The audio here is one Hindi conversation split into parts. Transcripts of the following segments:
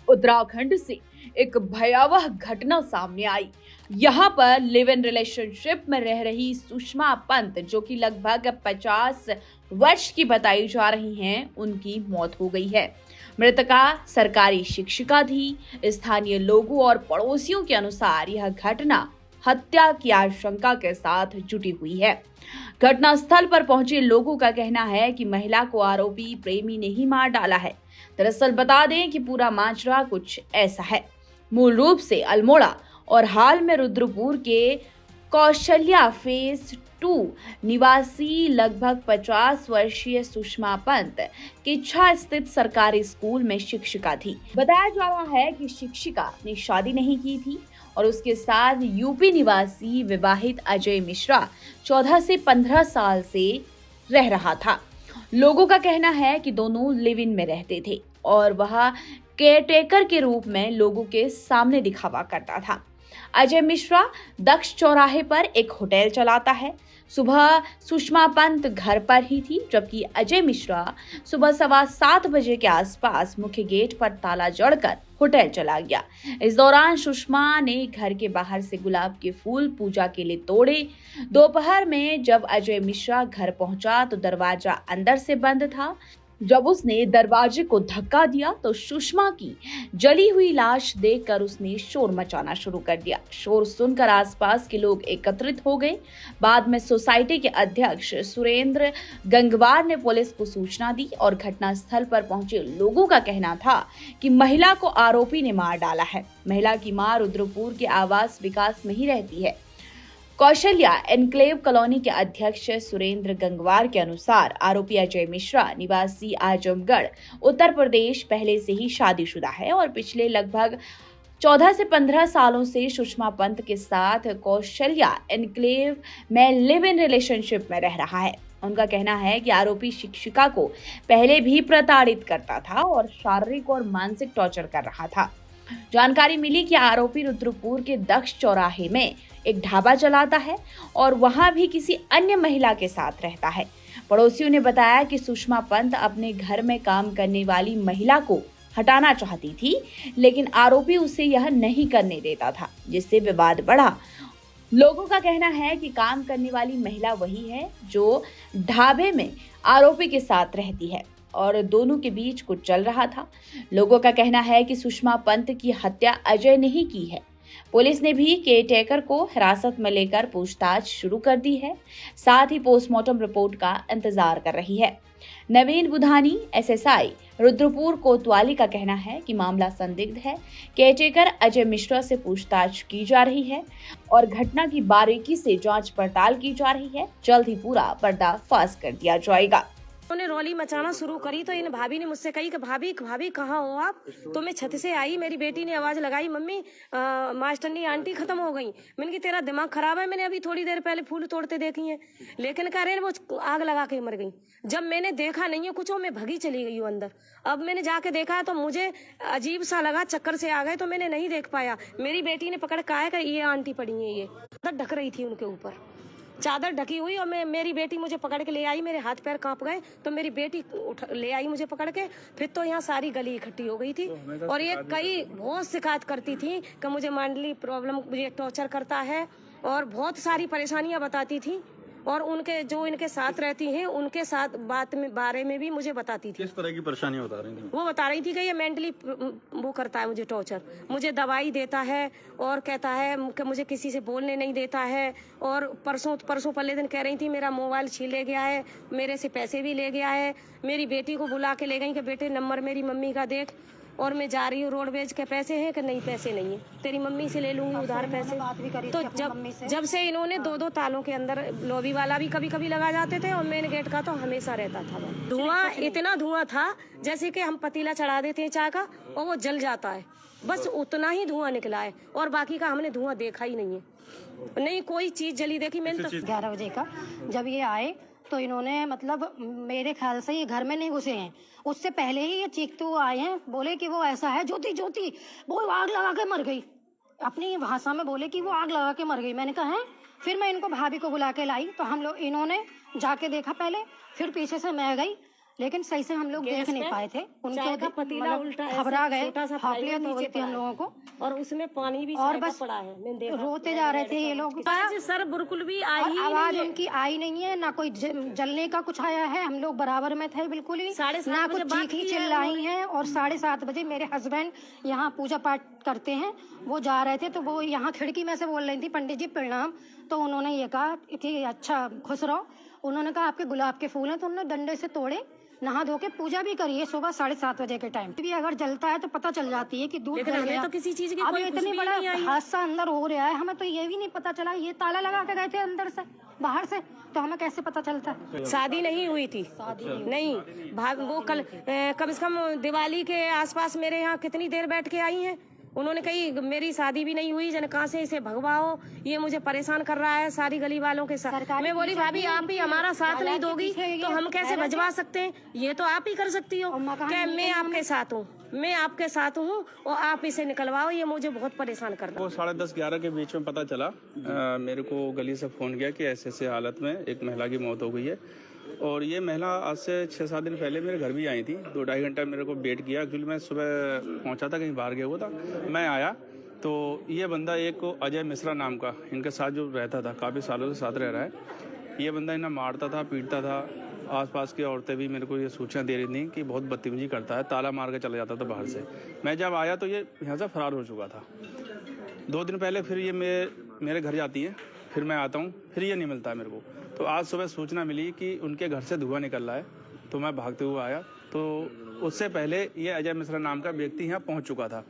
उत्तराखंड से एक भयावह घटना सामने आई। यहाँ पर लिव इन रिलेशनशिप में रह रही सुषमा पंत, जो कि लगभग 50 वर्ष की बताई जा रही हैं, उनकी मौत हो गई है। मृतका सरकारी शिक्षिका थी। स्थानीय लोगों और पड़ोसियों के अनुसार यह घटना हत्या की आशंका के साथ जुटी हुई है। घटनास्थल पर पहुंचे लोगों का कहना है कि महिला को आरोपी प्रेमी ने ही मार डाला है। दरअसल बता दें कि पूरा माजरा कुछ ऐसा है। मूल रूप से अल्मोड़ा और हाल में रुद्रपुर के कौशल्या फेज 2 निवासी लगभग 50 वर्षीय सुषमा पंत किच्छा स्थित सरकारी स्कूल में शिक्षिका थी। बताया जा रहा है कि शिक्षिका ने शादी नहीं की थी और उसके साथ यूपी निवासी विवाहित अजय मिश्रा 14 से 15 साल से रह रहा था। लोगों का कहना है कि दोनों लिव इन में रहते थे और वह केयरटेकर के रूप में लोगों के सामने दिखावा करता था। अजय मिश्रा दक्ष चौराहे पर एक होटल चलाता है। सुबह सुषमा पंत घर पर ही थी, जबकि अजय मिश्रा सुबह 7:15 बजे के आसपास मुख्य गेट पर ताला जड़कर होटल चला गया। इस दौरान सुषमा ने घर के बाहर से गुलाब के फूल पूजा के लिए तोड़े। दोपहर में जब अजय मिश्रा घर पहुंचा तो दरवाजा अंदर से बंद था। जब उसने दरवाजे को धक्का दिया तो सुषमा की जली हुई लाश देखकर उसने शोर मचाना शुरू कर दिया। शोर सुनकर आसपास के लोग एकत्रित हो गए। बाद में सोसाइटी के अध्यक्ष सुरेंद्र गंगवार ने पुलिस को सूचना दी और घटनास्थल पर पहुंचे लोगों का कहना था कि महिला को आरोपी ने मार डाला है। महिला की मां रुद्रपुर के आवास विकास में ही रहती है। कौशल्या एनक्लेव कॉलोनी के अध्यक्ष सुरेंद्र गंगवार के अनुसार आरोपी अजय मिश्रा निवासी आजमगढ़ उत्तर प्रदेश पहले से ही शादीशुदा है और पिछले लगभग 14 से 15 सालों से सुषमा पंत के साथ कौशल्या एनक्लेव में लिव इन रिलेशनशिप में रह रहा है। उनका कहना है कि आरोपी शिक्षिका को पहले भी प्रताड़ित करता था और शारीरिक और मानसिक टॉर्चर कर रहा था। जानकारी मिली कि आरोपी रुद्रपुर के दक्ष चौराहे में एक ढाबा चलाता है और वहां भी किसी अन्य महिला के साथ रहता है। पड़ोसियों ने बताया कि सुषमा पंत अपने घर में काम करने वाली महिला को हटाना चाहती थी, लेकिन आरोपी उसे यह नहीं करने देता था, जिससे विवाद बढ़ा। लोगों का कहना है कि काम करने वाली महिला वही है जो ढाबे में आरोपी के साथ रहती है और दोनों के बीच कुछ चल रहा था। लोगों का कहना है कि सुषमा पंत की हत्या अजय ने ही की है। पुलिस ने भी केयरटेकर को हिरासत में लेकर पूछताछ शुरू कर दी है। साथ ही पोस्टमार्टम रिपोर्ट का इंतजार कर रही है। नवीन बुधानी एसएसआई रुद्रपुर कोतवाली का कहना है कि मामला संदिग्ध है। केयरटेकर अजय मिश्रा से पूछताछ की जा रही है और घटना की बारीकी से जांच पड़ताल की जा रही है। जल्द ही पूरा पर्दाफाश कर दिया जाएगा। उन्होंने रौली मचाना शुरू करी तो इन भाभी ने मुझसे कही कि भाभी भाभी कहाँ हो आप? तो मैं छत से आई, मेरी बेटी ने आवाज लगाई, मम्मी मास्टरनी आंटी खत्म हो गई। मैंने कि तेरा दिमाग खराब है, मैंने अभी थोड़ी देर पहले फूल तोड़ते देखी हैं। लेकिन कह रहे वो आग लगा के मर गई। जब मैंने देखा नहीं है कुछ, मैं भगी चली गई हूँ अंदर। अब मैंने जाके देखा तो मुझे अजीब सा लगा, चक्कर से आ गए तो मैंने नहीं देख पाया। मेरी बेटी ने पकड़ के आया कि ये आंटी पड़ी है, ये ढक रही थी उनके ऊपर, चादर ढकी हुई। और मेरी बेटी मुझे पकड़ के ले आई, मेरे हाथ पैर कांप गए तो मेरी बेटी ले आई मुझे पकड़ के। फिर तो यहाँ सारी गली इकट्ठी हो गई थी और ये कई बहुत शिकायत करती थी कि मुझे मेंटली प्रॉब्लम, मुझे टॉर्चर करता है और बहुत सारी परेशानियां बताती थी। और उनके जो इनके साथ रहती हैं उनके साथ बारे में भी मुझे बताती थी। किस तरह की परेशानी बता रही थी? वो बता रही थी कि ये मेंटली वो करता है मुझे टॉर्चर, मुझे दवाई देता है और कहता है कि मुझे किसी से बोलने नहीं देता है। और परसों पहले दिन कह रही थी मेरा मोबाइल छीन ले गया है, मेरे से पैसे भी ले गया है। मेरी बेटी को बुला के ले गई कि बेटे नंबर मेरी मम्मी का देख। और मैं जा रही हूँ रोडवेज के पैसे हैं कि नहीं, पैसे नहीं है, तेरी मम्मी से ले लूंगी उधार पैसे। तो जब से इन्होंने 2-2 तालों के अंदर लॉबी वाला भी कभी कभी लगा जाते थे और मेन गेट का तो हमेशा रहता था। धुआं, इतना धुआं था जैसे कि हम पतीला चढ़ा देते हैं चाय का और वो जल जाता है, बस उतना ही धुआं निकला है और बाकी का हमने धुआं देखा ही नहीं है। नहीं कोई चीज जली देखी मैंने। तो 11 बजे का जब ये आए तो इन्होंने मतलब मेरे ख्याल से ये घर में नहीं घुसे हैं, उससे पहले ही ये चीखते हुए आए हैं। बोले कि वो ऐसा है, ज्योति वो आग लगा के मर गई। अपनी भाषा में बोले कि वो आग लगा के मर गई। मैंने कहा है फिर मैं इनको भाभी को बुला के लाई, तो हम लोग इन्होंने जाके देखा पहले, फिर पीछे से मैं गई, लेकिन सही से हम लोग देख नहीं पाए थे। चाय का पतीला उल्टा ऐसे घबरा गए, छोटा सा हाफियत हो गई थी नीचे हम लोगों को, और उसमें पानी भी और चाय का बस पड़ा है। मैंने देखा, रोते जा रहे थे ये लोग। सर बिल्कुल भी आई और ही आवाज नहीं है। उनकी आई नहीं है, ना कोई जलने का कुछ आया है, हम लोग बराबर में थे बिल्कुल ही, 7:30 ना बजे कुछ बात चीखी की है चिल्लाई है। और 7:30 बजे मेरे हस्बैंड यहाँ पूजा पाठ करते हैं, वो जा रहे थे, तो वो यहाँ खिड़की में से बोल रही थी, पंडित जी प्रणाम। तो उन्होंने ये कहा कि अच्छा खुश रहो। उन्होंने कहा आपके गुलाब के फूल हैं, तो उन्होंने डंडे से तोड़े, नहा धो के पूजा भी करिए सुबह 7:30 बजे के टाइम भी। अगर जलता है तो पता चल जाती है कि दूध लेकिन जल हमें गया। तो किसी चीज की अब कोई इतनी खुशबू ही बड़ा नहीं आई है। हादसा अंदर हो रहा है, हमें तो ये भी नहीं पता चला। ये ताला लगा के गए थे अंदर से, बाहर से, तो हमें कैसे पता चलता? शादी नहीं हुई थी, नहीं वो कम से कम दिवाली के आसपास मेरे यहाँ कितनी देर बैठ के आई हैं। उन्होंने कही मेरी शादी भी नहीं हुई, जन कहाँ से इसे भगवाओ, ये मुझे परेशान कर रहा है सारी गली वालों के साथ। मैं बोली भाभी आप ही हमारा साथ नहीं दोगी तो हम कैसे भजवा सकते हैं? ये तो आप ही कर सकती हो। क्या मैं आपके साथ हूँ, मैं आपके साथ हूँ और आप इसे निकलवाओ, ये मुझे बहुत परेशान कर रहा है। वो 10:30-11 के बीच में पता चला, मेरे को गली से फ़ोन किया कि ऐसे ऐसे हालत में एक महिला की मौत हो गई है। और ये महिला आज से 6-7 दिन पहले मेरे घर भी आई थी। 2-2.5 घंटा मेरे को वेट किया, एक्चुअली मैं सुबह पहुंचा था, कहीं बाहर गया हुआ था। मैं आया तो ये बंदा एक अजय मिश्रा नाम का इनके साथ जो रहता था, काफ़ी सालों से साथ रह रहा है। ये बंदा इन्हें मारता था, पीटता था। आसपास की औरतें भी मेरे को ये सूचना दे रही थी कि बहुत बदतमीजी करता है, ताला मार के चला जाता था बाहर से। मैं जब आया तो ये यहाँ से फरार हो चुका था। 2 दिन पहले फिर ये मेरे घर जाती है, फिर मैं आता हूँ, फिर ये नहीं मिलता है मेरे को। तो आज सुबह सूचना मिली कि उनके घर से धुआं निकल रहा है, तो मैं भागते हुए आया। तो उससे पहले ये अजय मिश्रा नाम का व्यक्ति यहाँ पहुँच चुका था।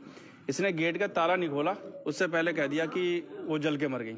इसने गेट का ताला नहीं खोला, उससे पहले कह दिया कि वो जल के मर गई।